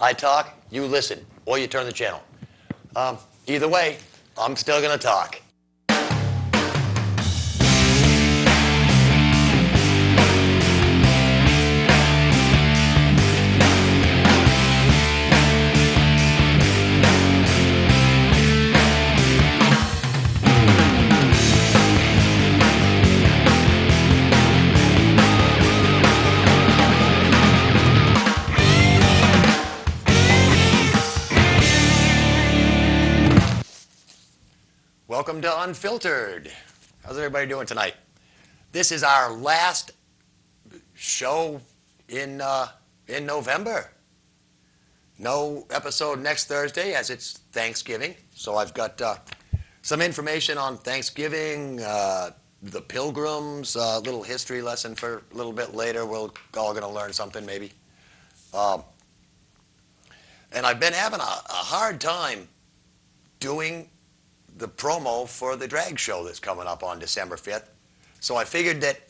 I talk, you listen, or you turn the channel. Either way, I'm still going to talk. Welcome to Unfiltered. How's everybody doing tonight? This is our last show in November. No episode next Thursday as it's Thanksgiving. So I've got some information on Thanksgiving, the Pilgrims, a little history lesson for a little bit later. We're all going to learn something maybe. And I've been having a hard time doing the promo for the drag show that's coming up on December 5th. So I figured that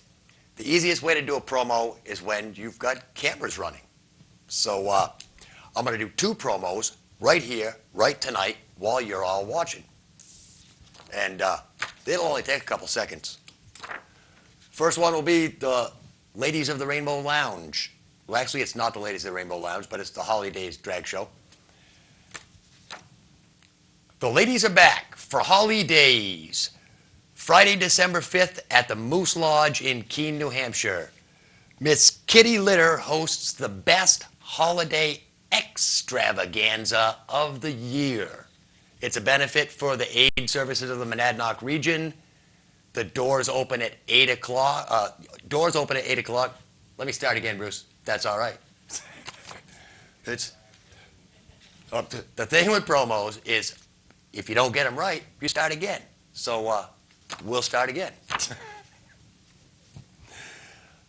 the easiest way to do a promo is when you've got cameras running. So I'm going to do 2 promos right here, right tonight, while you're all watching. And it'll only take a couple seconds. First one will be the Ladies of the Rainbow Lounge. Well, actually, it's not the Ladies of the Rainbow Lounge, but it's the Holidays drag show. The ladies are back for Holidays, Friday, December 5th at the Moose Lodge in Keene, New Hampshire. Miss Kitty Litter hosts the best holiday extravaganza of the year. It's a benefit for the aid services of the Monadnock region. The doors open at 8 o'clock. Doors open at 8 o'clock. Let me start again, Bruce. That's all right. The thing with promos is, if you don't get them right, you start again. So we'll start again.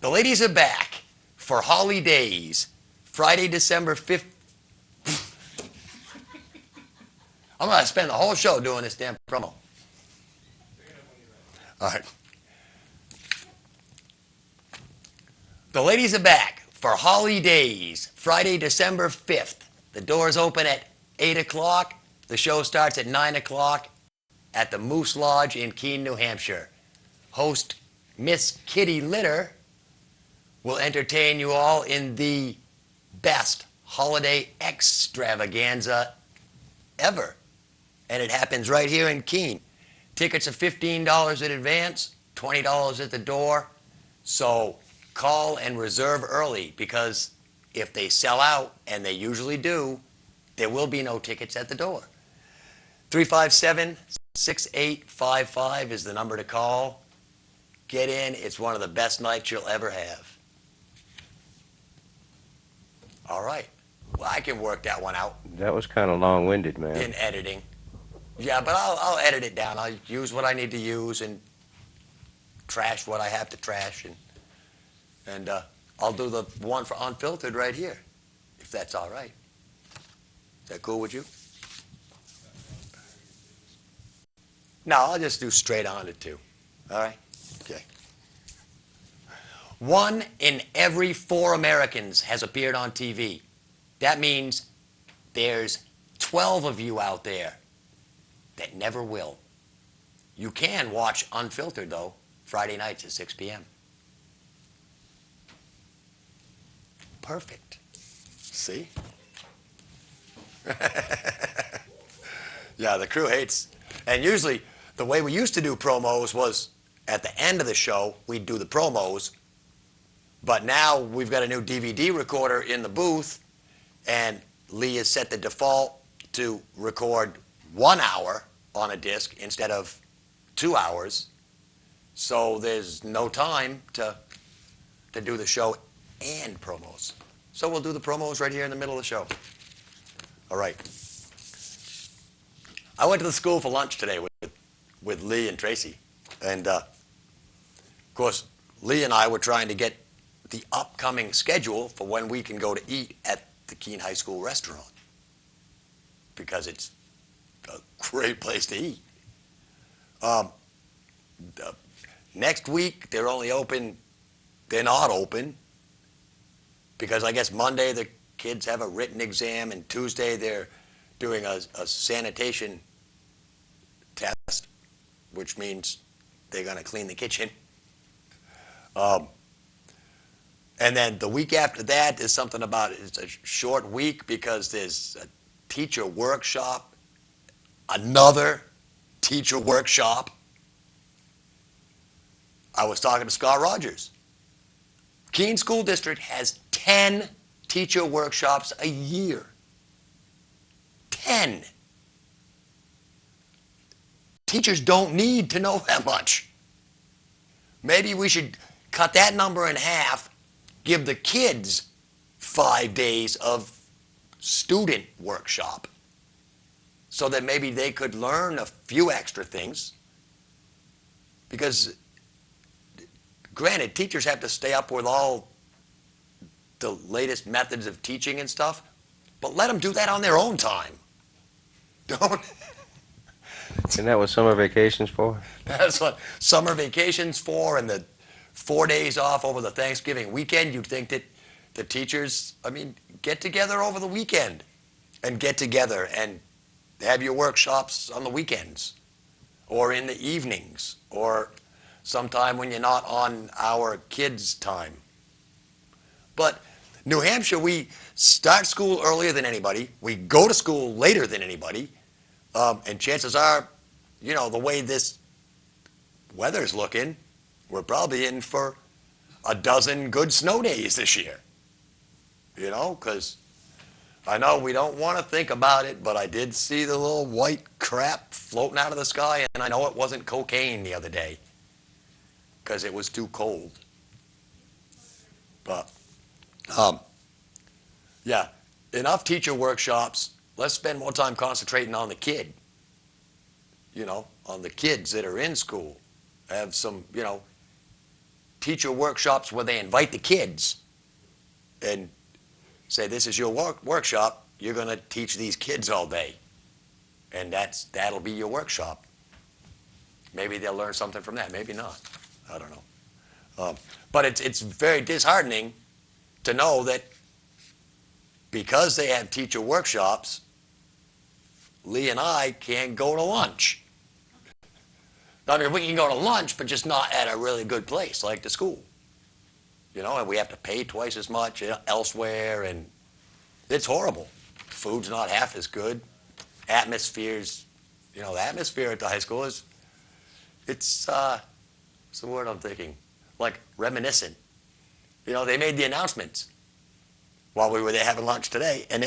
The ladies are back for Holidays, Friday, December 5th. I'm going to spend the whole show doing this damn promo. All right. The ladies are back for Holidays, Friday, December 5th. The doors open at 8 o'clock. The show starts at 9 o'clock at the Moose Lodge in Keene, New Hampshire. Host Miss Kitty Litter will entertain you all in the best holiday extravaganza ever. And it happens right here in Keene. Tickets are $15 in advance, $20 at the door. So call and reserve early, because if they sell out, and they usually do, there will be no tickets at the door. 357-6855 is the number to call. Get in. It's one of the best nights you'll ever have. All right. Well, I can work that one out. That was kind of long-winded, man. In editing. Yeah, but I'll edit it down. I'll use what I need to use and trash what I have to trash. And I'll do the one for Unfiltered right here, if that's all right. Is that cool with you? No, I'll just do straight on it too. All right? Okay. 1 in every 4 Americans has appeared on TV. That means there's 12 of you out there that never will. You can watch Unfiltered, though, Friday nights at 6 p.m. Perfect. See? Yeah, the crew hates. And usually, the way we used to do promos was at the end of the show, we'd do the promos. But now we've got a new DVD recorder in the booth, and Lee has set the default to record 1 hour on a disc instead of 2 hours. So there's no time to do the show and promos. So we'll do the promos right here in the middle of the show. All right. I went to the school for lunch today with Lee and Tracy. And, of course, Lee and I were trying to get the upcoming schedule for when we can go to eat at the Keene High School restaurant, because it's a great place to eat. Next week, they're not open, because I guess Monday the kids have a written exam, and Tuesday they're doing a sanitation test, which means they're going to clean the kitchen. Um, and then the week after that is something about it's a short week because there's a teacher workshop, another teacher workshop. I was talking to Scott Rogers. Keene School District has 10 teacher workshops a year. 10. Teachers don't need to know that much. Maybe we should cut that number in half, give the kids 5 days of student workshop so that maybe they could learn a few extra things. Because, granted, teachers have to stay up with all the latest methods of teaching and stuff, but let them do that on their own time. Don't. Isn't that what summer vacation's for? That's what summer vacation's for, and the 4 days off over the Thanksgiving weekend. You'd think that the teachers, get together over the weekend and get together and have your workshops on the weekends or in the evenings or sometime when you're not on our kids' time. But New Hampshire, we start school earlier than anybody. We go to school later than anybody. And chances are, the way this weather's looking, we're probably in for a dozen good snow days this year. Because I know we don't want to think about it, but I did see the little white crap floating out of the sky, and I know it wasn't cocaine the other day because it was too cold. But, yeah, enough teacher workshops. Let's spend more time concentrating on the kid, on the kids that are in school. Have some, teacher workshops where they invite the kids and say, this is your workshop. You're going to teach these kids all day. And that'll be your workshop. Maybe they'll learn something from that. Maybe not. I don't know. But it's very disheartening to know that because they have teacher workshops, Lee and I can't go to lunch. We can go to lunch, but just not at a really good place like the school. And we have to pay twice as much elsewhere, and it's horrible. Food's not half as good. Atmosphere's, the atmosphere at the high school it's what's the word I'm thinking? Like reminiscent. They made the announcements while we were there having lunch today, and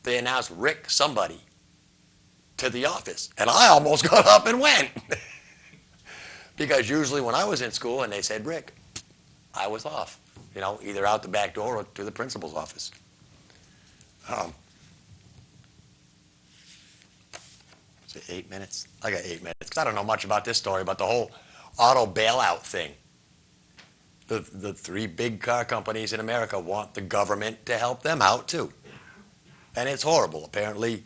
they announced Rick somebody to the office, and I almost got up and went. Because usually when I was in school and they said Rick, I was off, either out the back door or to the principal's office. Is it 8 minutes? I got 8 minutes. 'Cause I don't know much about this story, but the whole auto bailout thing. The 3 big car companies in America want the government to help them out too. And it's horrible. Apparently,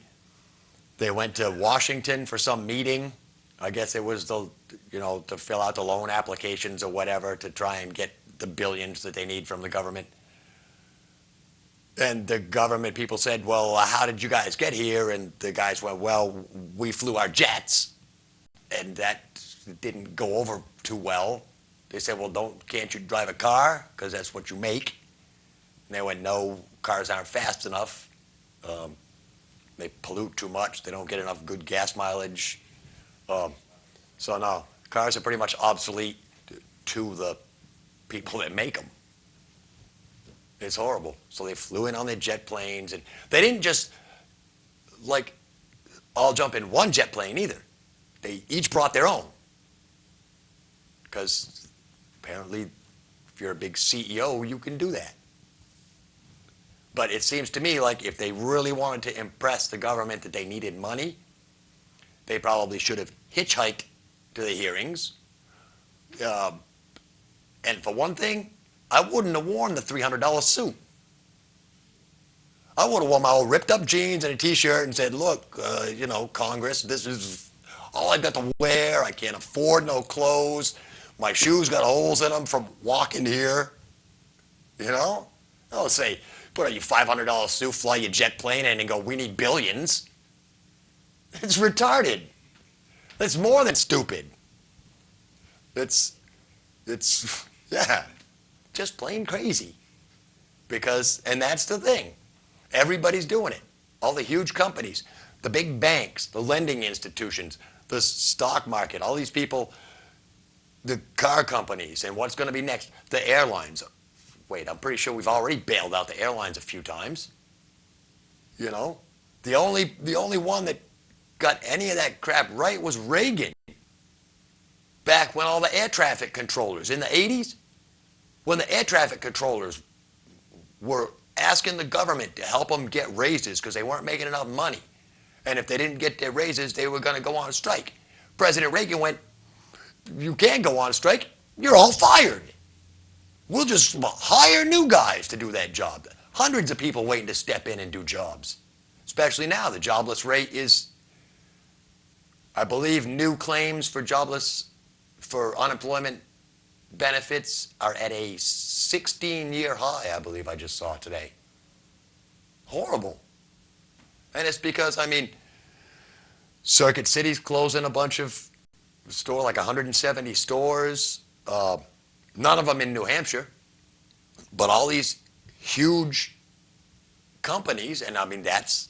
they went to Washington for some meeting. I guess it was to fill out the loan applications or whatever to try and get the billions that they need from the government. And the government people said, well, how did you guys get here? And the guys went, well, we flew our jets. And that didn't go over too well. They said, well, can't you drive a car? Because that's what you make. And they went, no, cars aren't fast enough. They pollute too much. They don't get enough good gas mileage. So no, cars are pretty much obsolete to the people that make them. It's horrible. So they flew in on their jet planes, and they didn't just all jump in one jet plane either. They each brought their own. Because apparently, if you're a big CEO, you can do that. But it seems to me like if they really wanted to impress the government that they needed money, they probably should have hitchhiked to the hearings. And for one thing, I wouldn't have worn the $300 suit. I would have worn my old ripped up jeans and a t-shirt and said, look, Congress, this is all I got to wear. I can't afford no clothes. My shoes got holes in them from walking here. I'll say, Put on your $500 suit, fly your jet plane in and go, we need billions. It's retarded. It's more than stupid. It's, yeah, just plain crazy. Because, and that's the thing. Everybody's doing it. All the huge companies, the big banks, the lending institutions, the stock market, all these people, the car companies, and what's going to be next? The airlines. Wait, I'm pretty sure we've already bailed out the airlines a few times. You know? The only one that got any of that crap right was Reagan. Back when all the air traffic controllers, in the 80s, when the air traffic controllers were asking the government to help them get raises because they weren't making enough money. And if they didn't get their raises, they were going to go on strike. President Reagan went, you can't go on strike. You're all fired. We'll just hire new guys to do that job. Hundreds of people waiting to step in and do jobs. Especially now, the jobless rate is, I believe, new claims for unemployment benefits are at a 16-year high, I believe I just saw today. Horrible. And it's because, I mean, Circuit City's closing a bunch of stores, like 170 stores. None of them in New Hampshire. But all these huge companies, and I mean, that's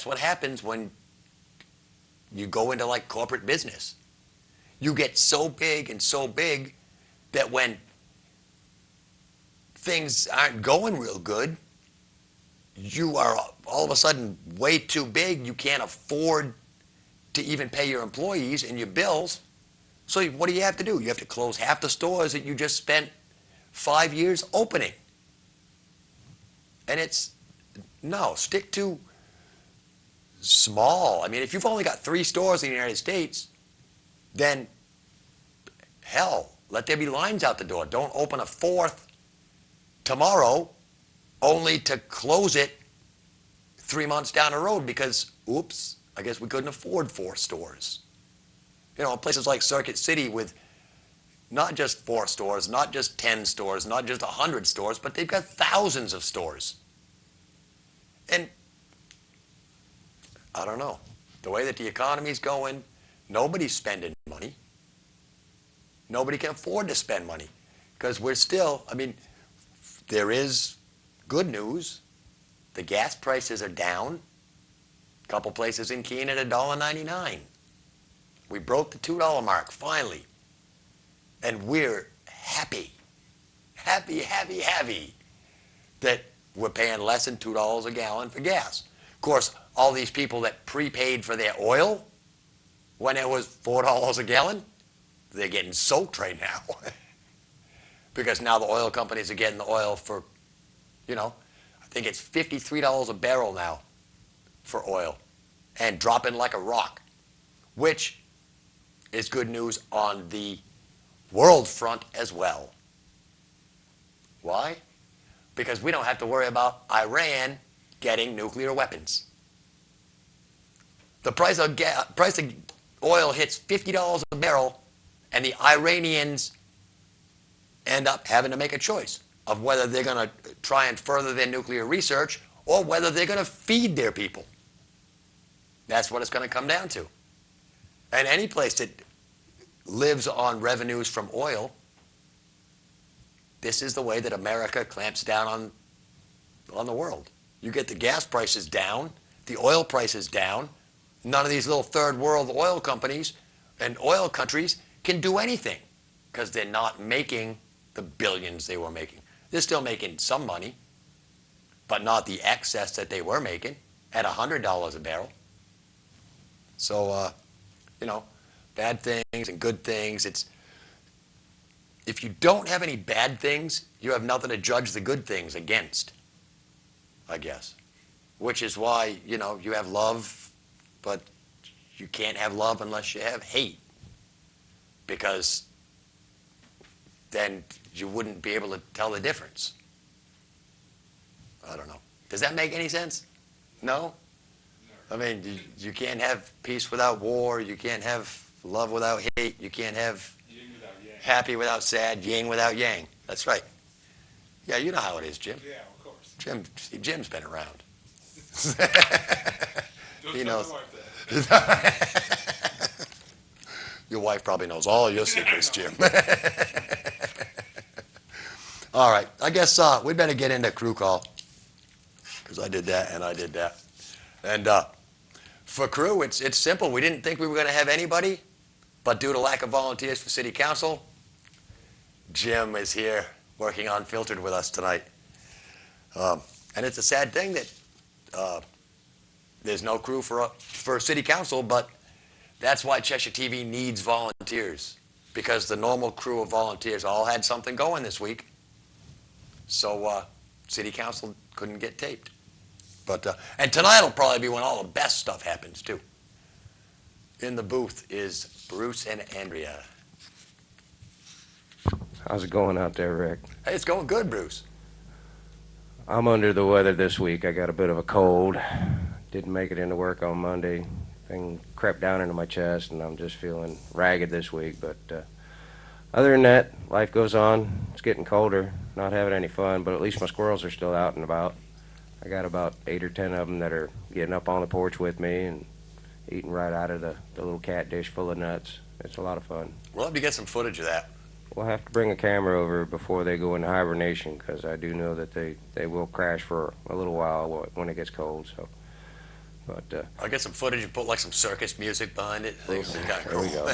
what happens when you go into like corporate business. You get so big and so big that when things aren't going real good, you are all of a sudden way too big. You can't afford to even pay your employees and your bills. So what do you have to do? You have to close half the stores that you just spent 5 years opening. And no, stick to small. I mean, if you've only got 3 stores in the United States, then hell, let there be lines out the door. Don't open a 4th tomorrow only to close it 3 months down the road because, oops, I guess we couldn't afford 4 stores. You know, places like Circuit City with not just 4 stores, not just 10 stores, not just 100 stores, but they've got thousands of stores. And I don't know. The way that the economy's going, nobody's spending money. Nobody can afford to spend money because we're still, I mean, there is good news. The gas prices are down. A couple places in Keene at $1.99. We broke the $2 mark, finally. And we're happy, happy, happy, happy that we're paying less than $2 a gallon for gas. Of course, all these people that prepaid for their oil when it was $4 a gallon, they're getting soaked right now. Because now the oil companies are getting the oil for, you know, I think it's $53 a barrel now for oil and dropping like a rock, which is good news on the world front as well. Why? Because we don't have to worry about Iran getting nuclear weapons. The price of oil hits $50 a barrel, and the Iranians end up having to make a choice of whether they're going to try and further their nuclear research or whether they're going to feed their people. That's what it's going to come down to. And any place that lives on revenues from oil, this is the way that America clamps down on the world. You get the gas prices down, the oil prices down. None of these little third world oil companies and oil countries can do anything because they're not making the billions they were making. They're still making some money, but not the excess that they were making at $100 a barrel. So, you know, bad things and good things. If you don't have any bad things, you have nothing to judge the good things against, I guess. Which is why, you know, you have love, but you can't have love unless you have hate. Because then you wouldn't be able to tell the difference. I don't know. Does that make any sense? No? I mean, you can't have peace without war. You can't have love without hate. You can't have Yin without yang. happy without sad, yin without yang. That's right. Yeah, you know how it is, Jim. Yeah, of course. Jim's been around. Don't He tell knows. my wife that. Your wife probably knows all your secrets, Jim. All right, I guess we better get into crew call because I did that and I did that. And for crew, it's simple. We didn't think we were going to have anybody, but due to lack of volunteers for city council, Jim is here working on Unfiltered with us tonight. And it's a sad thing that there's no crew for city council, but that's why Cheshire TV needs volunteers, because the normal crew of volunteers all had something going this week. So city council couldn't get taped. But and tonight will probably be when all the best stuff happens too. In the booth is Bruce and Andrea. How's it going out there, Rick? Hey, it's going good, Bruce. I'm under the weather this week. I got a bit of a cold. Didn't make it into work on Monday. Thing crept down into my chest, and I'm just feeling ragged this week. But other than that, life goes on. It's getting colder. Not having any fun, but at least my squirrels are still out and about. I got about 8 or 10 of them that are getting up on the porch with me and eating right out of the little cat dish full of nuts. It's a lot of fun. We'll have to get some footage of that. We'll have to bring a camera over before they go into hibernation, because I do know that they will crash for a little while when it gets cold. So, but I'll get some footage and put like some circus music behind it. I think it'll be kind of there we cool. go.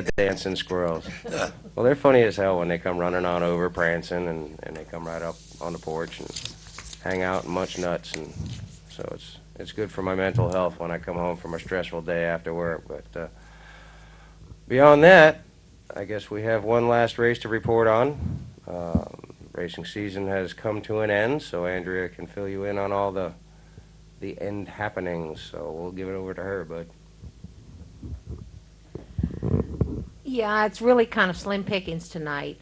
The dancing squirrels. Well, they're funny as hell when they come running on over, prancing, and they come right up on the porch and hang out and munch nuts. And so it's good for my mental health when I come home from a stressful day after work. But beyond that, I guess we have one last race to report on. Racing season has come to an end, so Andrea can fill you in on all the end happenings. So we'll give it over to her, bud. Yeah, it's really kind of slim pickings tonight.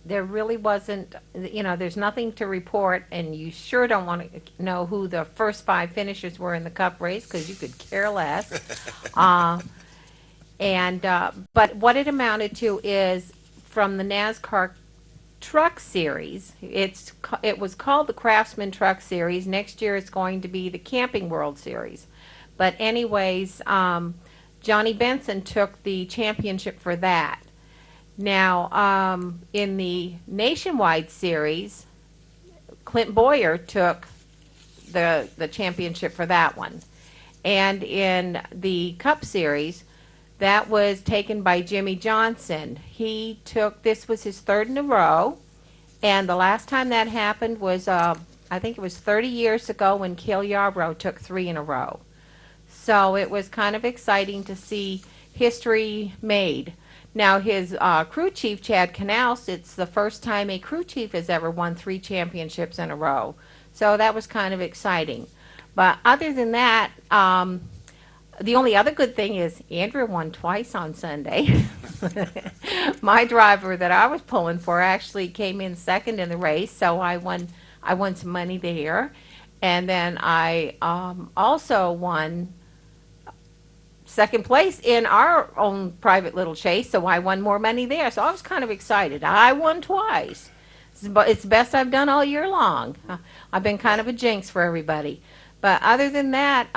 There really wasn't, there's nothing to report, and you sure don't want to know who the first 5 finishers were in the Cup race, because you could care less. But what it amounted to is from the NASCAR Truck Series. It was called the Craftsman Truck Series. Next year it's going to be the Camping World Series. But anyways, Johnny Benson took the championship for that. Now, in the Nationwide Series, Clint Boyer took the championship for that one. And in the Cup Series, that was taken by Jimmy Johnson. This was his 3rd in a row, and the last time that happened was, I think it was 30 years ago when Cale Yarbrough took 3 in a row. So it was kind of exciting to see history made. Now his crew chief, Chad Knaus, it's the first time a crew chief has ever won 3 championships in a row. So that was kind of exciting. But other than that, the only other good thing is Andrea won twice on Sunday. My driver that I was pulling for actually came in 2nd in the race, so I won some money there. And then I also won 2nd place in our own private little chase, so I won more money there. So I was kind of excited. I won twice. It's the best I've done all year long. I've been kind of a jinx for everybody. But other than that,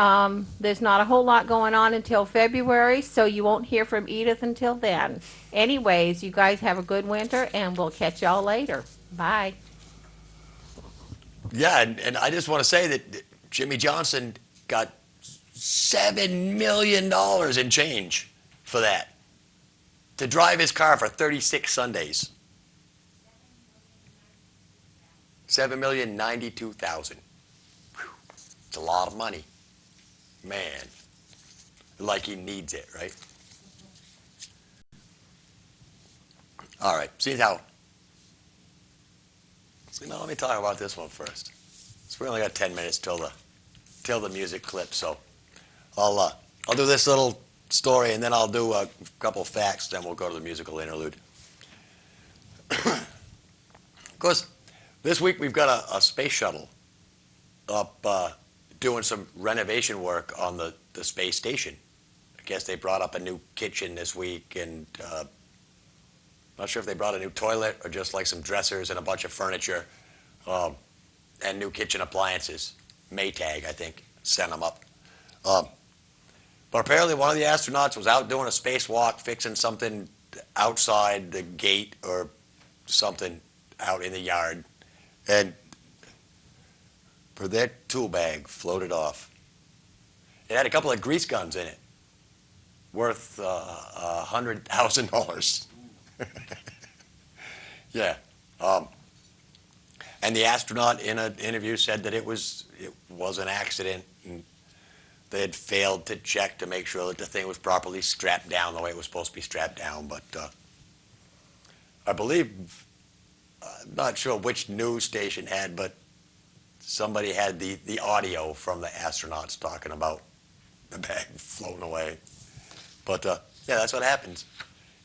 there's not a whole lot going on until February, so you won't hear from Edith until then. Anyways, you guys have a good winter, and we'll catch y'all later. Bye. Yeah, and I just want to say that Jimmy Johnson got $7 million in change for that, to drive his car for 36 Sundays. 7,092,000. It's a lot of money. Man, like he needs it, right? All right, now let me talk about this one first. So we only got 10 minutes till the music clips, so I'll do this little story, and then I'll do a couple of facts, then we'll go to the musical interlude. Of course, this week we've got a space shuttle up doing some renovation work on the space station. I guess they brought up a new kitchen this week, and not sure if they brought a new toilet or just like some dressers and a bunch of furniture. and new kitchen appliances. Maytag, I think, sent them up. Um, but apparently one of the astronauts was out doing a spacewalk, fixing something outside the gate or something out in the yard, and their tool bag floated off. It had a couple of grease guns in it, worth $100,000. Yeah. And the astronaut in an interview said that it was an accident, and they had failed to check to make sure that the thing was properly strapped down the way it was supposed to be strapped down. But I believe, I'm not sure which news station had, but somebody had the audio from the astronauts talking about the bag floating away. But yeah, that's what happens.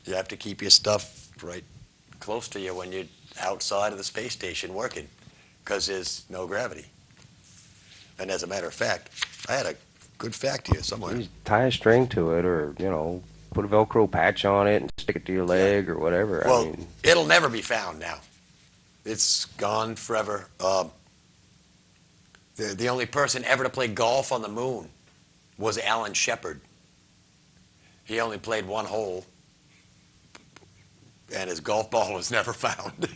You have to keep your stuff right close to you when you're outside of the space station working, because there's no gravity. And as a matter of fact, I had a good fact here somewhere. You tie a string to it, or put a Velcro patch on it and stick it to your leg or whatever. Well, I mean, it'll never be found now. It's gone forever. The only person ever to play golf on the moon was Alan Shepard. He only played one hole, and his golf ball was never found.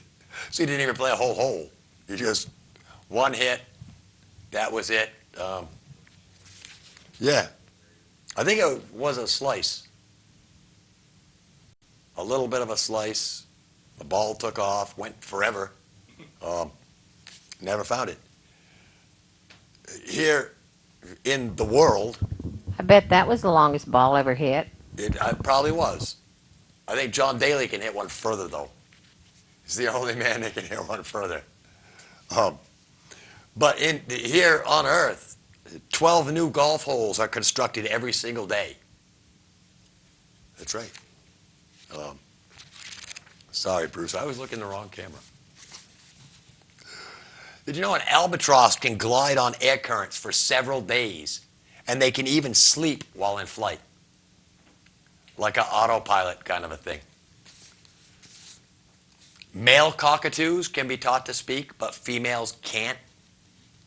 So he didn't even play a whole hole. He just one hit. That was it. Yeah. I think it was a slice. A little bit of a slice. The ball took off, went forever. Never found it. Here in the world, I bet that was the longest ball ever hit. it probably was. I think John Daly can hit one further, though. He's the only man that can hit one further. But here on Earth, 12 new golf holes are constructed every single day. That's right. Sorry, Bruce, I was looking the wrong camera. Did you know an albatross can glide on air currents for several days, and they can even sleep while in flight? Like an autopilot kind of a thing. Male cockatoos can be taught to speak, but females can't.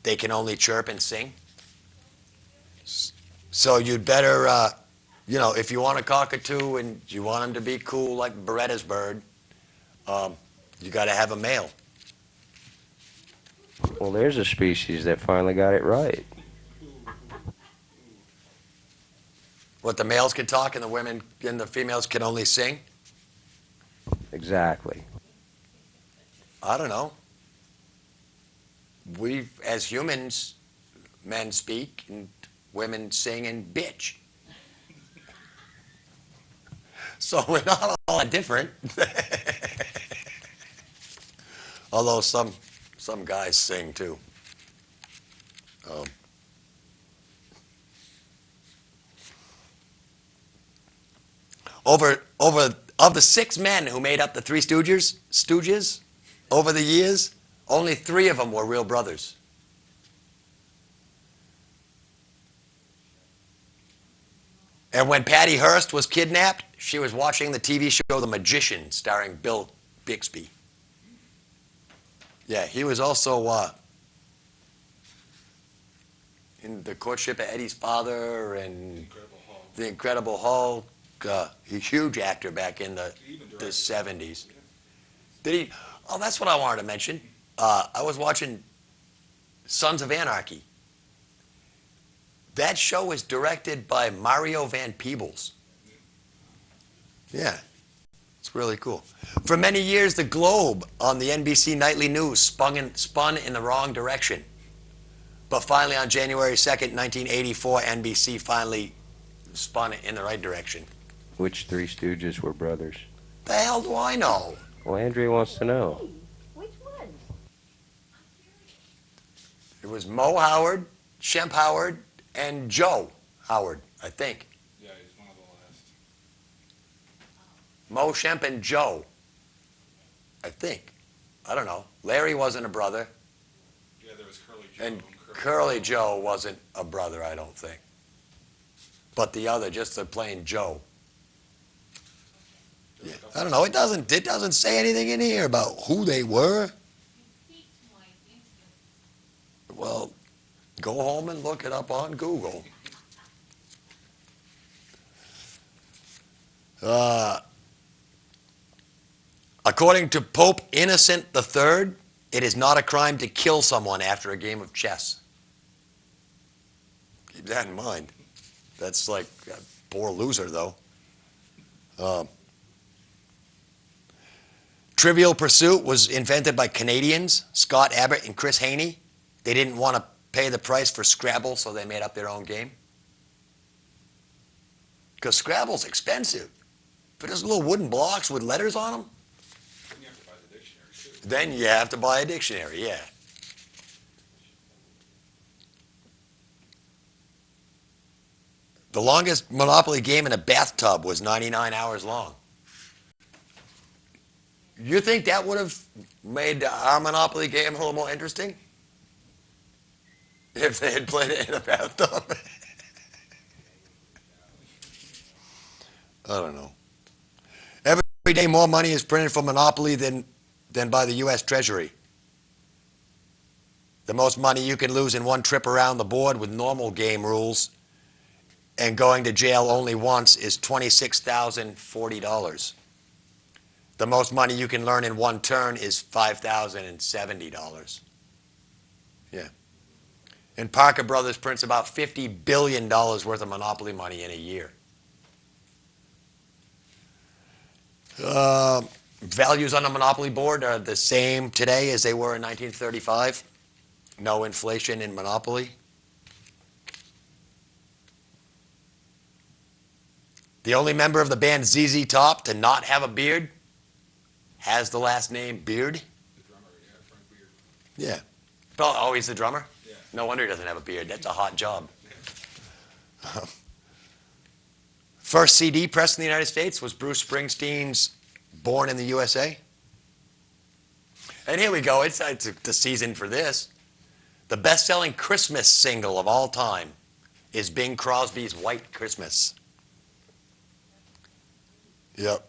They can only chirp and sing. So you'd better, if you want a cockatoo and you want him to be cool like Beretta's bird, you got to have a male. well, there's a species that finally got it right. What, the males can talk and the women and the females can only sing? Exactly. I don't know. We, as humans, men speak and women sing and bitch. So we're not all that different. Although some guys sing too. Of the 6 men who made up the Three Stooges, over the years, only 3 of them were real brothers. And when Patty Hearst was kidnapped, she was watching the TV show The Magician, starring Bill Bixby. Yeah, he was also in The Courtship of Eddie's Father and The Incredible Hulk. He's a huge actor back in the 70s. Did he? Oh, that's what I wanted to mention. I was watching Sons of Anarchy. That show was directed by Mario Van Peebles. Yeah, it's really cool. For many years, the Globe on the NBC Nightly News spun in the wrong direction. But finally, on January 2nd, 1984, NBC finally spun it in the right direction. Which Three Stooges were brothers? The hell do I know? Well, Andrea wants to know. Which one? It was Mo Howard, Shemp Howard, and Joe Howard, I think. Yeah, he's one of the last. Mo, Shemp, and Joe, I think. I don't know. Larry wasn't a brother, Yeah, there was Curly Joe. and Curly Joe wasn't a brother, I don't think. But the other, just the plain Joe. Yeah. I don't know. It doesn't say anything in here about who they were. Well, go home and look it up on Google. According to Pope Innocent III, it is not a crime to kill someone after a game of chess. Keep that in mind. That's like a poor loser, though. Trivial Pursuit was invented by Canadians, Scott Abbott and Chris Haney. They didn't want to pay the price for Scrabble, so they made up their own game. Because Scrabble's expensive. But there's little wooden blocks with letters on them. Then you have to buy the dictionary too. Then you have to buy a dictionary, yeah. The longest Monopoly game in a bathtub was 99 hours long. You think that would have made our Monopoly game a little more interesting? If they had played it in a bathtub? I don't know. Every day more money is printed for Monopoly than by the U.S. Treasury. The most money you can lose in one trip around the board with normal game rules and going to jail only once is $26,040. The most money you can learn in one turn is $5,070. Yeah. And Parker Brothers prints about $50 billion worth of Monopoly money in a year. Values on the Monopoly board are the same today as they were in 1935. No inflation in Monopoly. The only member of the band ZZ Top to not have a beard has the last name Beard. The drummer, yeah, Frank Beard. Yeah. Oh, he's the drummer? Yeah. No wonder he doesn't have a beard. That's a hot job. First CD pressed in the United States was Bruce Springsteen's Born in the USA. And here we go. It's the season for this. The best-selling Christmas single of all time is Bing Crosby's White Christmas. Yep.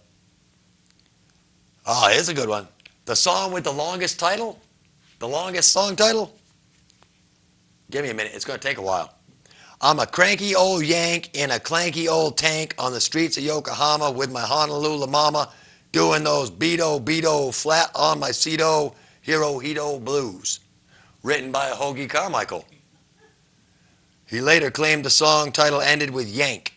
Oh, here's a good one. The song with the longest title? The longest song title? Give me a minute. It's going to take a while. I'm a cranky old Yank in a clanky old tank on the streets of Yokohama with my Honolulu mama doing those beto flat on my Cedo Hirohito blues. Written by Hoagie Carmichael. He later claimed the song title ended with Yank.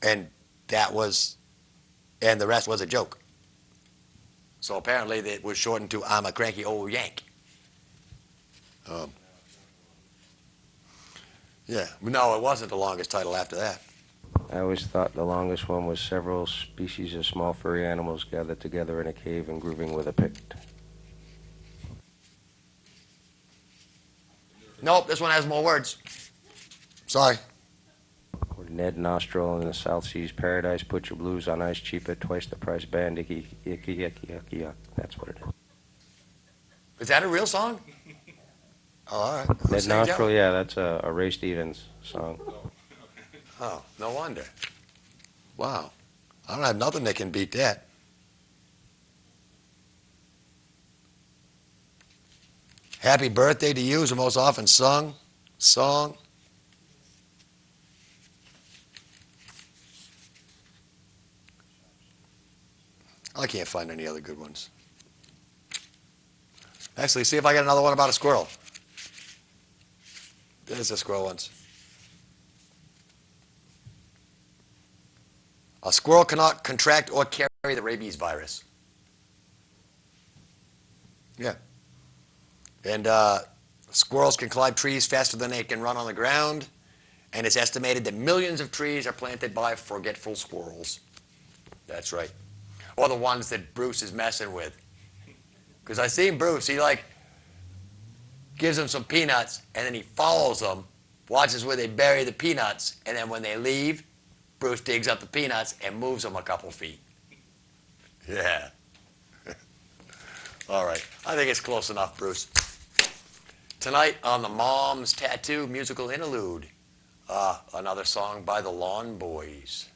And the rest was a joke. So apparently it was shortened to I'm a cranky old Yank. Yeah, no, it wasn't the longest title after that. I always thought the longest one was several species of small furry animals gathered together in a cave and grooving with a pick. Nope, this one has more words. Sorry. Or Ned Nostril in the South Seas Paradise, put your blues on ice cheap at twice the price, band icky, icky, yucky, yucky, yuck. That's what it is. Is that a real song? Oh, all right. Who Ned sings that Nostril, one? yeah, that's a Ray Stevens song. Oh, no wonder. Wow. I don't have nothing that can beat that. Happy Birthday to You is the most often sung song. I can't find any other good ones. Actually, see if I got another one about a squirrel. There's the squirrel ones. A squirrel cannot contract or carry the rabies virus. Yeah. And squirrels can climb trees faster than they can run on the ground. And it's estimated that millions of trees are planted by forgetful squirrels. That's right. Or the ones that Bruce is messing with. Because I seen Bruce, he gives them some peanuts, and then he follows them, watches where they bury the peanuts, and then when they leave, Bruce digs up the peanuts and moves them a couple feet. Yeah. All right. I think it's close enough, Bruce. Tonight on the Mom's Tattoo musical interlude, another song by the Lawn Boys.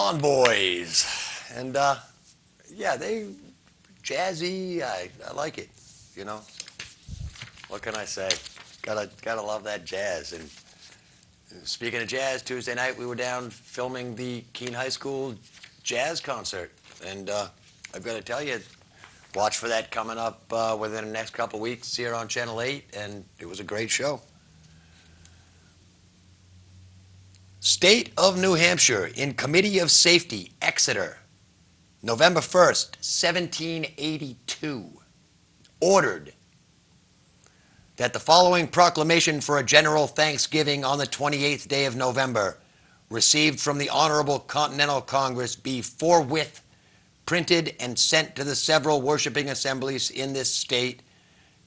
Lawn Boys. And, yeah, they jazzy. I like it, you know. What can I say? Gotta love that jazz. And speaking of jazz, Tuesday night we were down filming the Keene High School jazz concert. And I've got to tell you, watch for that coming up within the next couple of weeks here on Channel 8, and it was a great show. State of New Hampshire in Committee of Safety, Exeter, November 1st, 1782, ordered that the following proclamation for a general thanksgiving on the 28th day of November, received from the Honorable Continental Congress, be forthwith printed and sent to the several worshiping assemblies in this state,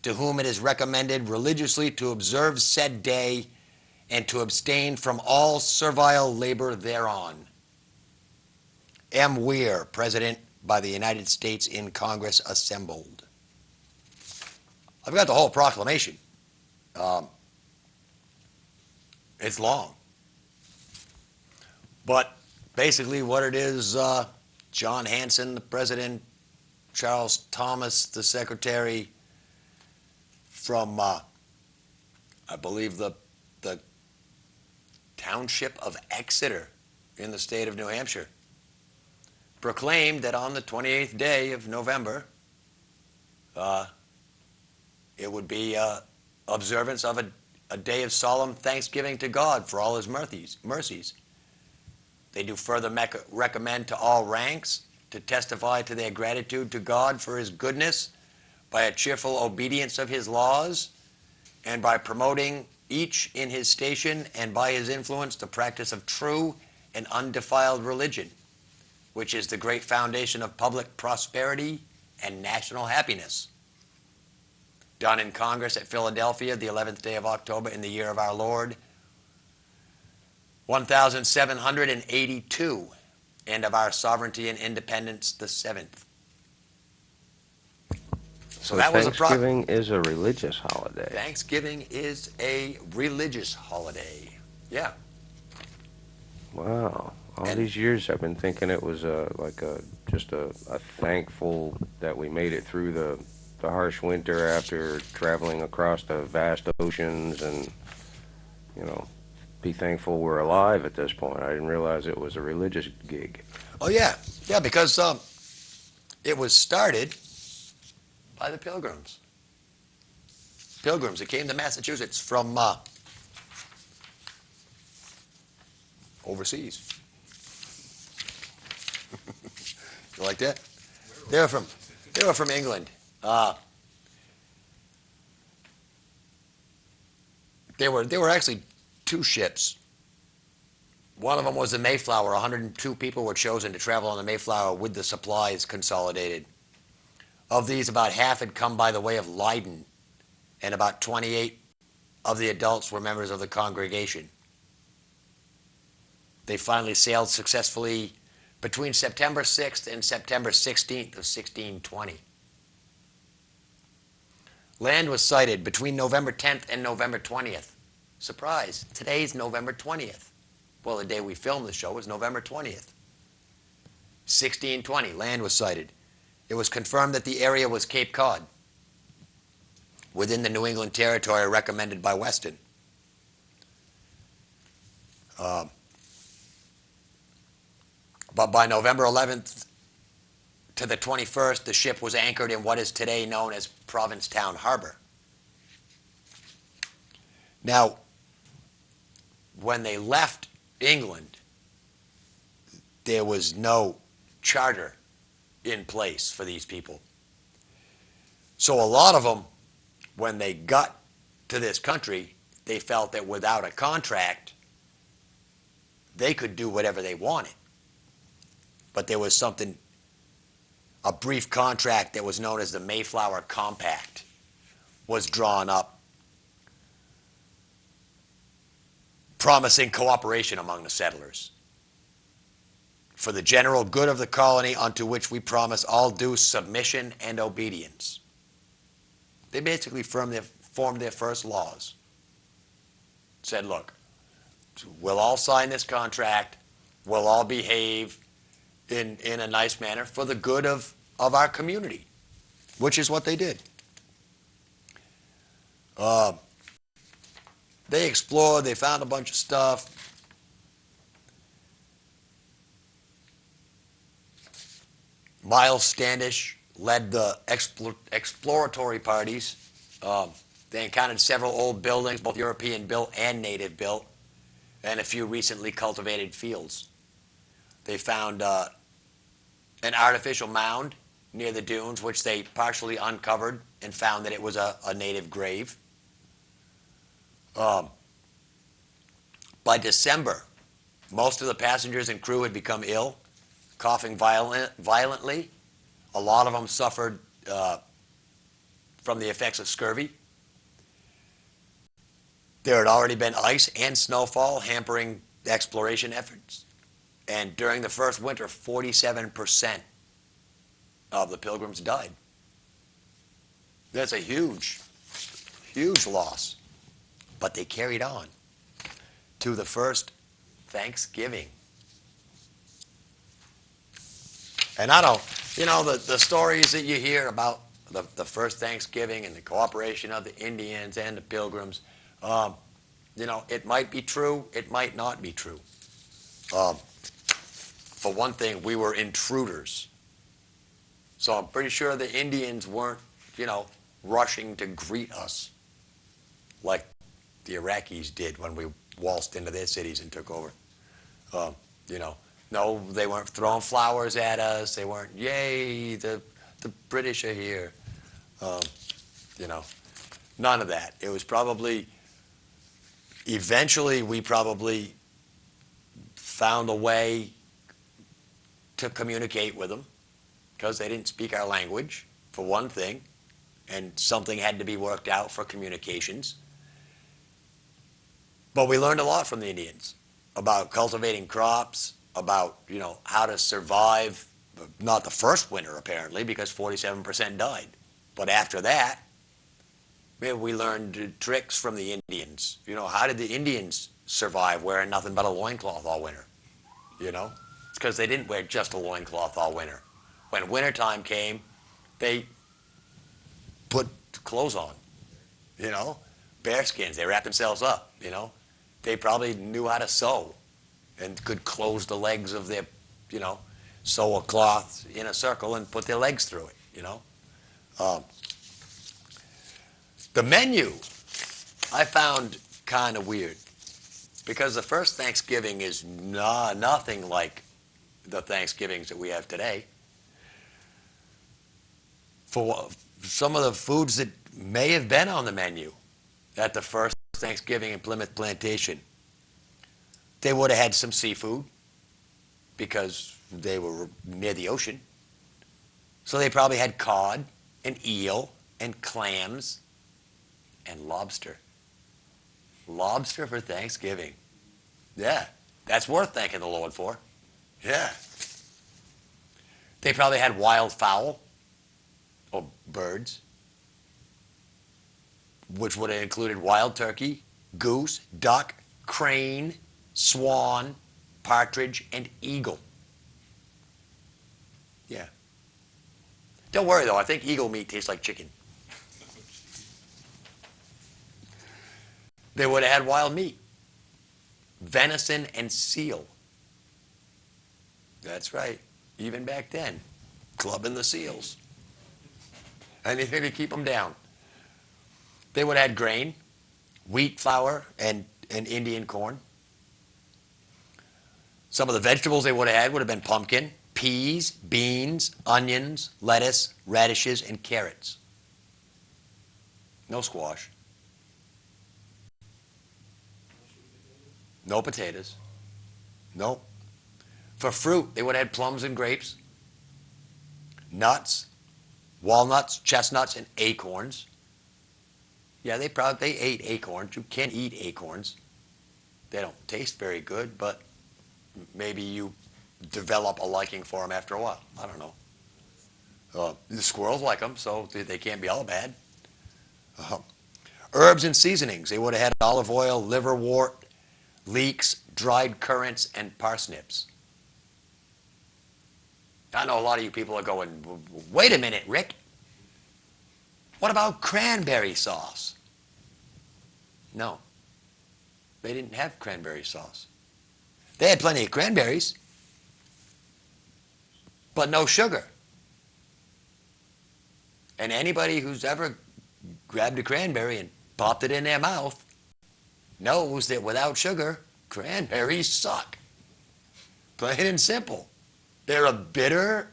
to whom it is recommended religiously to observe said day and to abstain from all servile labor thereon. M. Weir, President by the United States in Congress assembled. I've got the whole proclamation. It's long. But basically what it is, John Hanson, the president, Charles Thomas, the secretary, from, I believe, the township of Exeter in the state of New Hampshire, proclaimed that on the 28th day of November, it would be observance of a day of solemn thanksgiving to God for all his mercies. They do further recommend to all ranks to testify to their gratitude to God for his goodness by a cheerful obedience of his laws and by promoting each in his station and by his influence the practice of true and undefiled religion, which is the great foundation of public prosperity and national happiness. Done in Congress at Philadelphia, the 11th day of October in the year of our Lord, 1782, and of our sovereignty and independence, the 7th. So that was a Thanksgiving is a religious holiday. Thanksgiving is a religious holiday. Yeah. Wow. All And- these years I've been thinking it was just a thankful that we made it through the harsh winter after traveling across the vast oceans, and, you know, be thankful we're alive at this point. I didn't realize it was a religious gig. Oh, yeah. Yeah, because it was started by the Pilgrims. Pilgrims that came to Massachusetts from overseas. You like that? They were from England. There were actually two ships. One of them was the Mayflower. 102 people were chosen to travel on the Mayflower with the supplies consolidated. Of these, about half had come by the way of Leiden, and about 28 of the adults were members of the congregation. They finally sailed successfully between September 6th and September 16th of 1620. Land was sighted between November 10th and November 20th. Surprise, today's November 20th. Well, the day we filmed the show was November 20th. 1620, land was sighted. It was confirmed that the area was Cape Cod, within the New England Territory recommended by Weston. But by November 11th to the 21st, the ship was anchored in what is today known as Provincetown Harbor. Now, when they left England, there was no charter in place for these people. So a lot of them, when they got to this country, they felt that without a contract, they could do whatever they wanted. But there was a brief contract that was known as the Mayflower Compact was drawn up, promising cooperation among the settlers for the general good of the colony, unto which we promise all due submission and obedience. They basically formed their first laws. Said, look, we'll all sign this contract, we'll all behave, in a nice manner for the good of our community, which is what they did. Uh, they explored, they found a bunch of stuff. Miles Standish led the exploratory parties. They encountered several old buildings, both European built and native built, and a few recently cultivated fields. They found an artificial mound near the dunes, which they partially uncovered and found that it was a native grave. By December, most of the passengers and crew had become ill, coughing violently. A lot of them suffered from the effects of scurvy. There had already been ice and snowfall hampering exploration efforts. And during the first winter, 47% of the pilgrims died. That's a huge, huge loss. But they carried on to the first Thanksgiving. And I don't, the stories that you hear about the first Thanksgiving and the cooperation of the Indians and the pilgrims, it might be true, it might not be true. For one thing, we were intruders. So I'm pretty sure the Indians weren't, rushing to greet us like the Iraqis did when we waltzed into their cities and took over. No, they weren't throwing flowers at us. They weren't, yay, the British are here. None of that. It was probably, eventually we probably found a way to communicate with them because they didn't speak our language, for one thing, and something had to be worked out for communications. But we learned a lot from the Indians about cultivating crops, about, how to survive, not the first winter apparently, because 47% died. But after that, we learned tricks from the Indians. How did the Indians survive wearing nothing but a loincloth all winter? It's because they didn't wear just a loincloth all winter. When wintertime came, they put clothes on, bearskins. They wrapped themselves up, They probably knew how to sew and could close the legs of their, sew a cloth in a circle and put their legs through it, The menu I found kind of weird because the first Thanksgiving is nothing like the Thanksgivings that we have today. For some of the foods that may have been on the menu at the first Thanksgiving in Plymouth Plantation, they would have had some seafood because they were near the ocean. So they probably had cod and eel and clams and lobster. Lobster for Thanksgiving. Yeah, that's worth thanking the Lord for. Yeah. They probably had wild fowl or birds, which would have included wild turkey, goose, duck, crane, swan, partridge, and eagle. Yeah. Don't worry though, I think eagle meat tastes like chicken. They would have had wild meat, venison and seal. That's right, even back then, clubbing the seals. Anything to keep them down. They would have had grain, wheat flour, and Indian corn. Some of the vegetables they would have been pumpkin, peas, beans, onions, lettuce, radishes, and carrots. No squash. No potatoes. Nope. For fruit, they would have had plums and grapes, nuts, walnuts, chestnuts, and acorns. Yeah, they ate acorns. You can eat acorns. They don't taste very good, but maybe you develop a liking for them after a while. I don't know. The squirrels like them, so they can't be all bad. Herbs and seasonings. They would have had olive oil, liverwort, leeks, dried currants, and parsnips. I know a lot of you people are going, wait a minute, Rick. What about cranberry sauce? No, they didn't have cranberry sauce. They had plenty of cranberries, but no sugar. And anybody who's ever grabbed a cranberry and popped it in their mouth knows that without sugar, cranberries suck. Plain and simple. They're a bitter,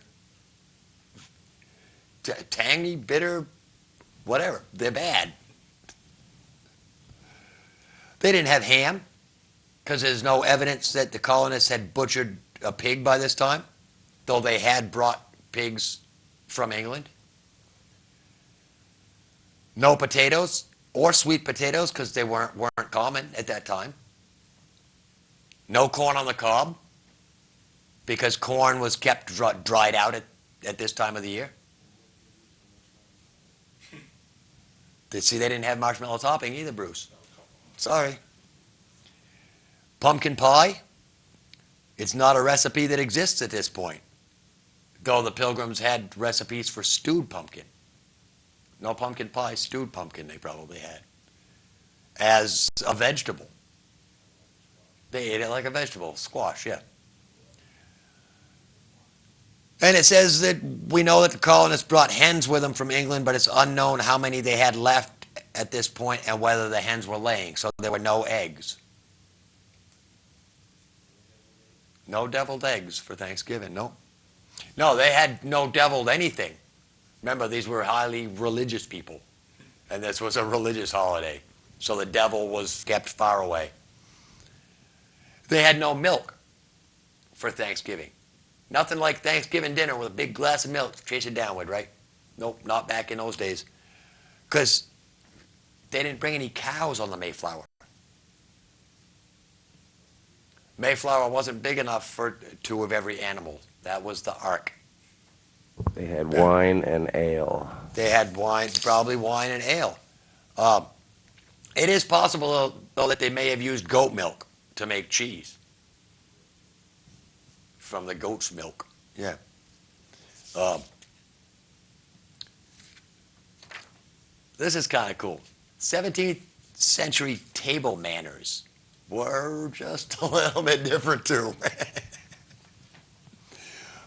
tangy, bitter, whatever. They're bad. They didn't have ham because there's no evidence that the colonists had butchered a pig by this time, though they had brought pigs from England. No potatoes or sweet potatoes because they weren't common at that time. No corn on the cob because corn was kept dried out at this time of the year. See, they didn't have marshmallow topping either, Bruce. Sorry. Pumpkin pie. It's not a recipe that exists at this point, though the Pilgrims had recipes for stewed pumpkin. No pumpkin pie, stewed pumpkin they probably had as a vegetable. They ate it like a vegetable, squash, yeah. And it says that we know that the colonists brought hens with them from England, but it's unknown how many they had left at this point and whether the hens were laying. So there were no eggs. No deviled eggs for Thanksgiving, no. No, they had no deviled anything. Remember, these were highly religious people, and this was a religious holiday. So the devil was kept far away. They had no milk for Thanksgiving. Nothing like Thanksgiving dinner with a big glass of milk to chase it down with, right? Nope, not back in those days. Because they didn't bring any cows on the Mayflower. Mayflower wasn't big enough for two of every animal. That was the ark. They had wine and ale. They had wine, probably wine and ale. It is possible, though, that they may have used goat milk to make cheese. From the goat's milk. Yeah. This is kind of cool. 17th century table manners were just a little bit different too.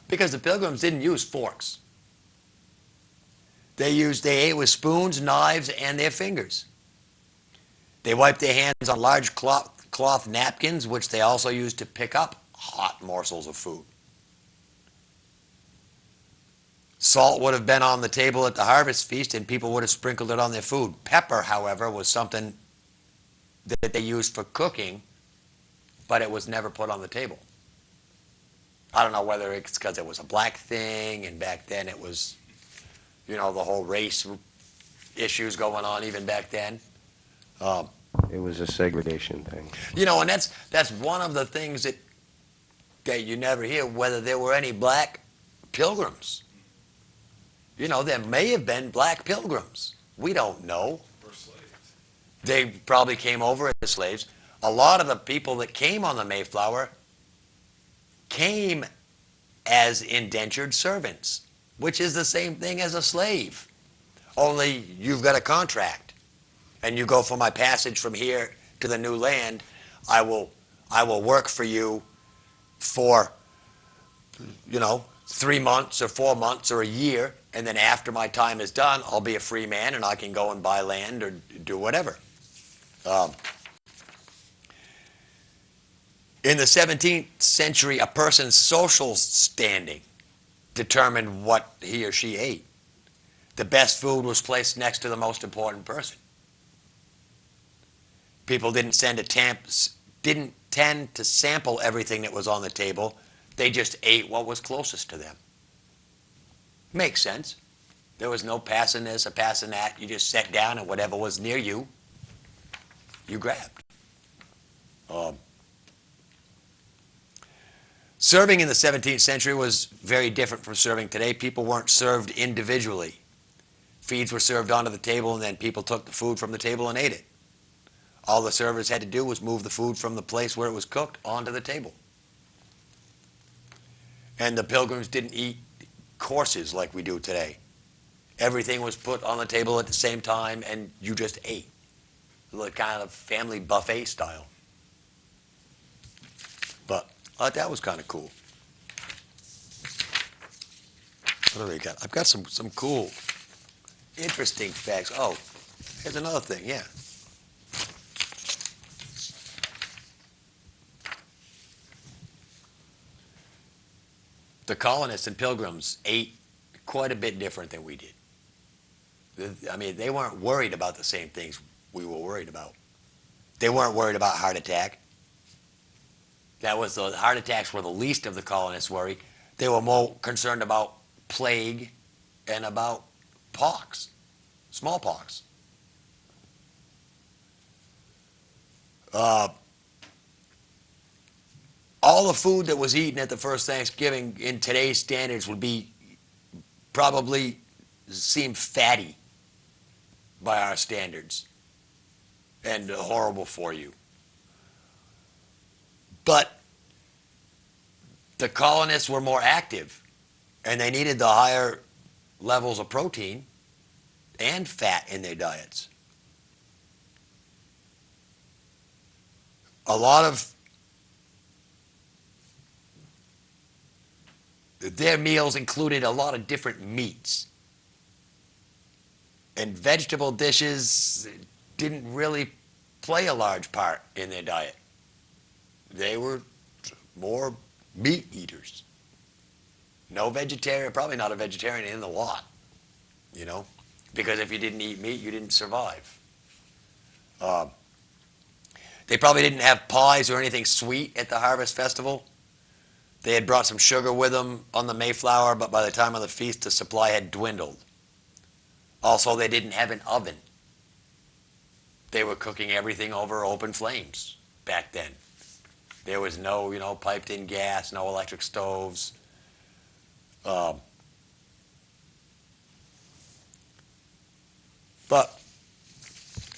Because the Pilgrims didn't use forks. They ate with spoons, knives, and their fingers. They wiped their hands on large cloth napkins, which they also used to pick up hot morsels of food. Salt would have been on the table at the harvest feast, and people would have sprinkled it on their food. Pepper, however, was something that they used for cooking, but it was never put on the table. I don't know whether it's because it was a black thing, and back then it was, the whole race issues going on even back then. It was a segregation thing. And that's one of the things that you never hear, whether there were any black pilgrims. There may have been black pilgrims. We don't know. Or slaves. They probably came over as slaves. A lot of the people that came on the Mayflower came as indentured servants, which is the same thing as a slave. Only you've got a contract, and you go for my passage from here to the new land. I will work for you for 3 months or 4 months or a year, and then after my time is done, I'll be a free man and I can go and buy land or do whatever. In the 17th century, a person's social standing determined what he or she ate. The best food was placed next to the most important person. People didn't tend to sample everything that was on the table. They just ate what was closest to them. Makes sense. There was no passing this or passing that. You just sat down and whatever was near you, you grabbed. Serving in the 17th century was very different from serving today. People weren't served individually. Feeds were served onto the table, and then people took the food from the table and ate it. All the servers had to do was move the food from the place where it was cooked onto the table. And the pilgrims didn't eat courses like we do today. Everything was put on the table at the same time, and you just ate. Like kind of family buffet style. But I thought that was kind of cool. What do we got? I've got some cool, interesting facts. Oh, here's another thing, yeah. The colonists and pilgrims ate quite a bit different than we did. I mean, they weren't worried about the same things we were worried about. They weren't worried about heart attack. The heart attacks were the least of the colonists' worry. They were more concerned about plague and about pox, smallpox. Uh, all the food that was eaten at the first Thanksgiving in today's standards would be probably seem fatty by our standards and horrible for you. But the colonists were more active, and they needed the higher levels of protein and fat in their diets. A lot of their meals included a lot of different meats. And vegetable dishes didn't really play a large part in their diet. They were more meat eaters. No vegetarian, probably not a vegetarian in the lot, you know, because if you didn't eat meat, you didn't survive. They probably didn't have pies or anything sweet at the harvest festival. They had brought some sugar with them on the Mayflower, but by the time of the feast, the supply had dwindled. Also, they didn't have an oven. They were cooking everything over open flames back then. There was no, piped-in gas, no electric stoves. But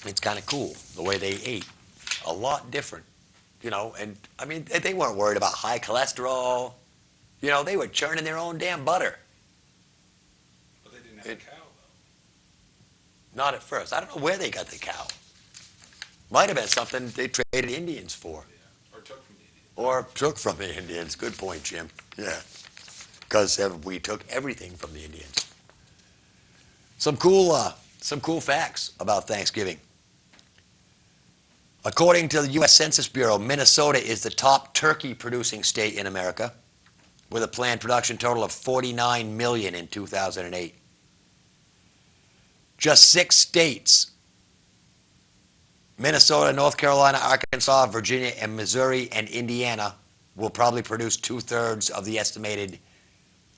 it's kind of cool the way they ate. A lot different, and I mean, they weren't worried about high cholesterol. They were churning their own damn butter. But they didn't have a cow, though. Not at first. I don't know where they got the cow. Might have been something they traded Indians for. Yeah. Or took from the Indians. Or took from the Indians. Good point, Jim. Yeah. Because we took everything from the Indians. Some cool facts about Thanksgiving. According to the U.S. Census Bureau, Minnesota is the top turkey producing state in America, with a planned production total of 49 million in 2008. Just 6 states, Minnesota, North Carolina, Arkansas, Virginia, and Missouri, and Indiana, will probably produce 2/3 of the estimated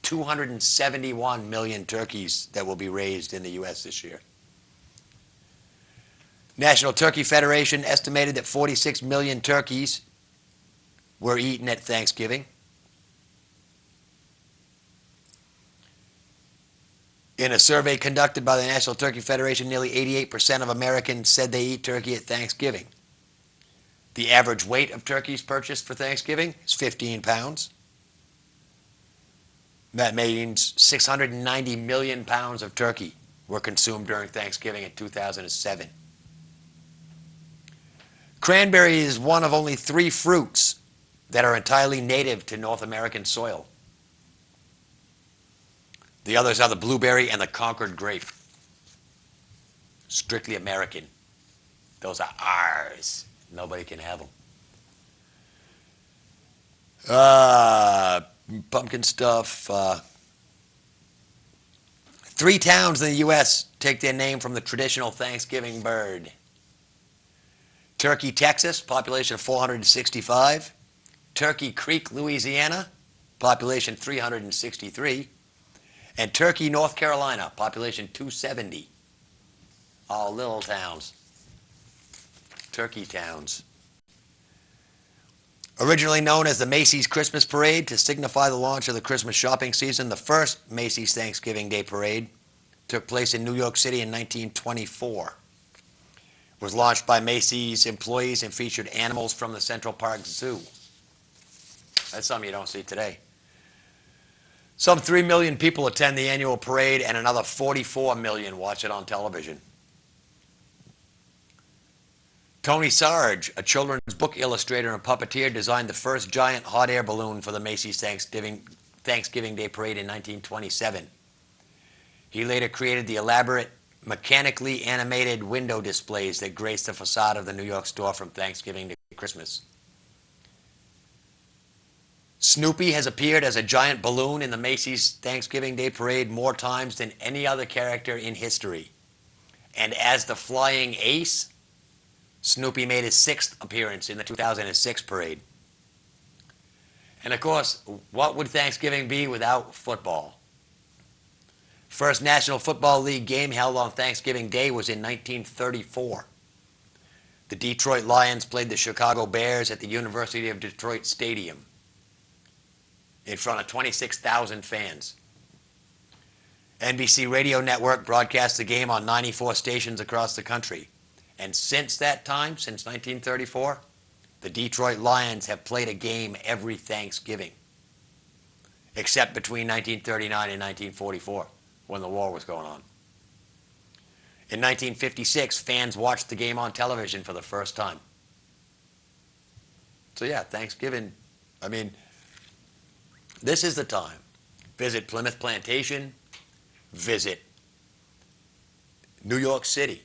271 million turkeys that will be raised in the U.S. this year. National Turkey Federation estimated that 46 million turkeys were eaten at Thanksgiving. In a survey conducted by the National Turkey Federation, nearly 88% of Americans said they eat turkey at Thanksgiving. The average weight of turkeys purchased for Thanksgiving is 15 pounds. That means 690 million pounds of turkey were consumed during Thanksgiving in 2007. Cranberry is one of only 3 fruits that are entirely native to North American soil. The others are the blueberry and the Concord grape. Strictly American. Those are ours. Nobody can have them. Pumpkin stuff. 3 towns in the U.S. take their name from the traditional Thanksgiving bird. Turkey, Texas, population of 465. Turkey Creek, Louisiana, population 363. And Turkey, North Carolina, population 270. All little towns. Turkey towns. Originally known as the Macy's Christmas Parade to signify the launch of the Christmas shopping season, the first Macy's Thanksgiving Day Parade took place in New York City in 1924. It was launched by Macy's employees and featured animals from the Central Park Zoo. That's something you don't see today. Some 3 million people attend the annual parade, and another 44 million watch it on television. Tony Sarge, a children's book illustrator and puppeteer, designed the first giant hot air balloon for the Macy's Thanksgiving Day Parade in 1927. He later created the elaborate, mechanically animated window displays that grace the facade of the New York store from Thanksgiving to Christmas. Snoopy has appeared as a giant balloon in the Macy's Thanksgiving Day Parade more times than any other character in history. And as the flying ace, Snoopy made his 6th appearance in the 2006 parade. And of course, what would Thanksgiving be without football? First National Football League game held on Thanksgiving Day was in 1934. The Detroit Lions played the Chicago Bears at the University of Detroit Stadium in front of 26,000 fans. NBC Radio Network broadcast the game on 94 stations across the country. And since that time, since 1934, the Detroit Lions have played a game every Thanksgiving, except between 1939 and 1944, when the war was going on. In 1956, fans watched the game on television for the first time. So yeah, Thanksgiving, I mean, this is the time. Visit Plymouth Plantation, visit New York City.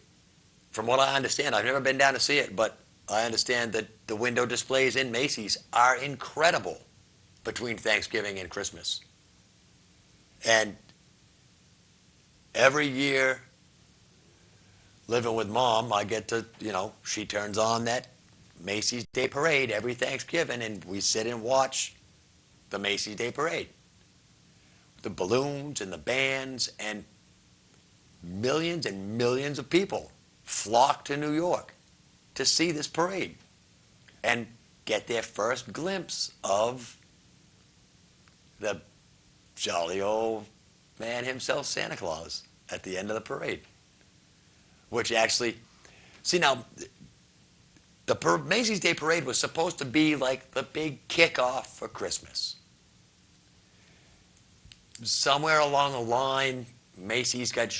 From what I understand, I've never been down to see it, but I understand that the window displays in Macy's are incredible between Thanksgiving and Christmas. And every year, living with Mom, I get to, she turns on that Macy's Day Parade every Thanksgiving, and we sit and watch the Macy's Day Parade. The balloons and the bands, and millions and millions of people flock to New York to see this parade and get their first glimpse of the jolly old man himself, Santa Claus, at the end of the parade. Which actually, see now, the Macy's Day Parade was supposed to be like the big kickoff for Christmas. Somewhere along the line, Macy's got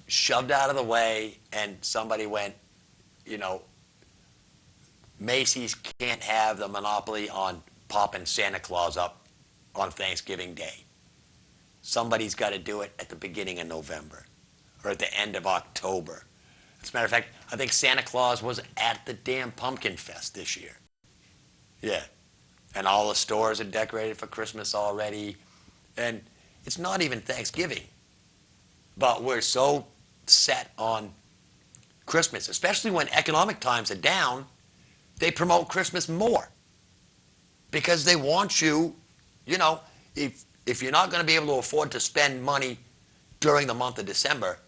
shoved out of the way, and somebody went, Macy's can't have the monopoly on popping Santa Claus up on Thanksgiving Day. Somebody's got to do it at the beginning of November or at the end of October. As a matter of fact, I think Santa Claus was at the damn Pumpkin Fest this year. Yeah. And all the stores are decorated for Christmas already. And it's not even Thanksgiving. But we're so set on Christmas, especially when economic times are down, they promote Christmas more. Because they want you, if you're not going to be able to afford to spend money during the month of December,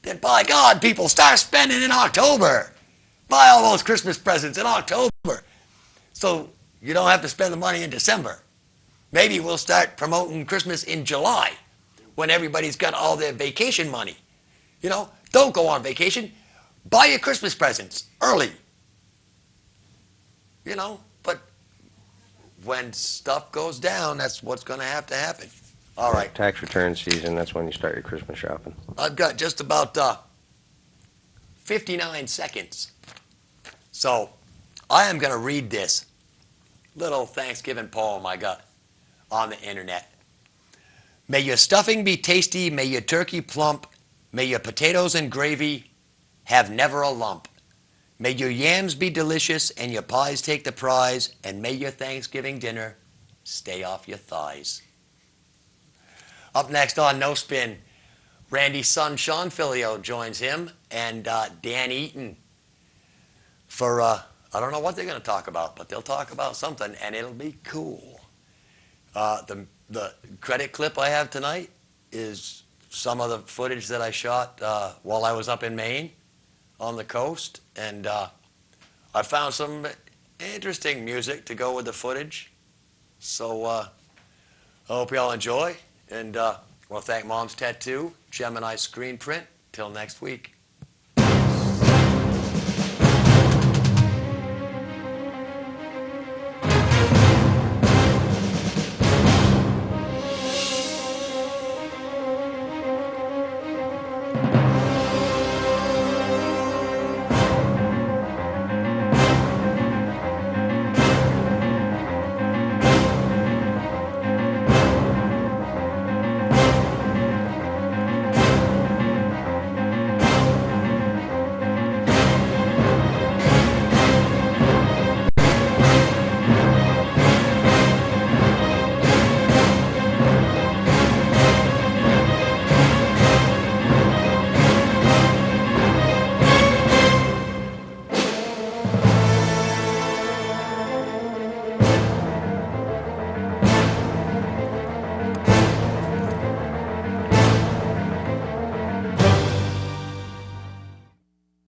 then by God, people start spending in October. Buy all those Christmas presents in October. So you don't have to spend the money in December. Maybe we'll start promoting Christmas in July when everybody's got all their vacation money. Don't go on vacation. Buy your Christmas presents early. But when stuff goes down, that's what's going to happen. All right. Tax return season, that's when you start your Christmas shopping. I've got just about 59 seconds. So I am going to read this little Thanksgiving poem I got on the internet. May your stuffing be tasty, may your turkey plump, may your potatoes and gravy have never a lump. May your yams be delicious and your pies take the prize, and may your Thanksgiving dinner stay off your thighs. Up next on No Spin, Randy's son Sean Filio joins him and Dan Eaton for, I don't know what they're going to talk about, but they'll talk about something and it'll be cool. The credit clip I have tonight is some of the footage that I shot while I was up in Maine on the coast, and I found some interesting music to go with the footage. So I hope you all enjoy, and I want to thank Mom's Tattoo, Gemini Screen Print. Till next week.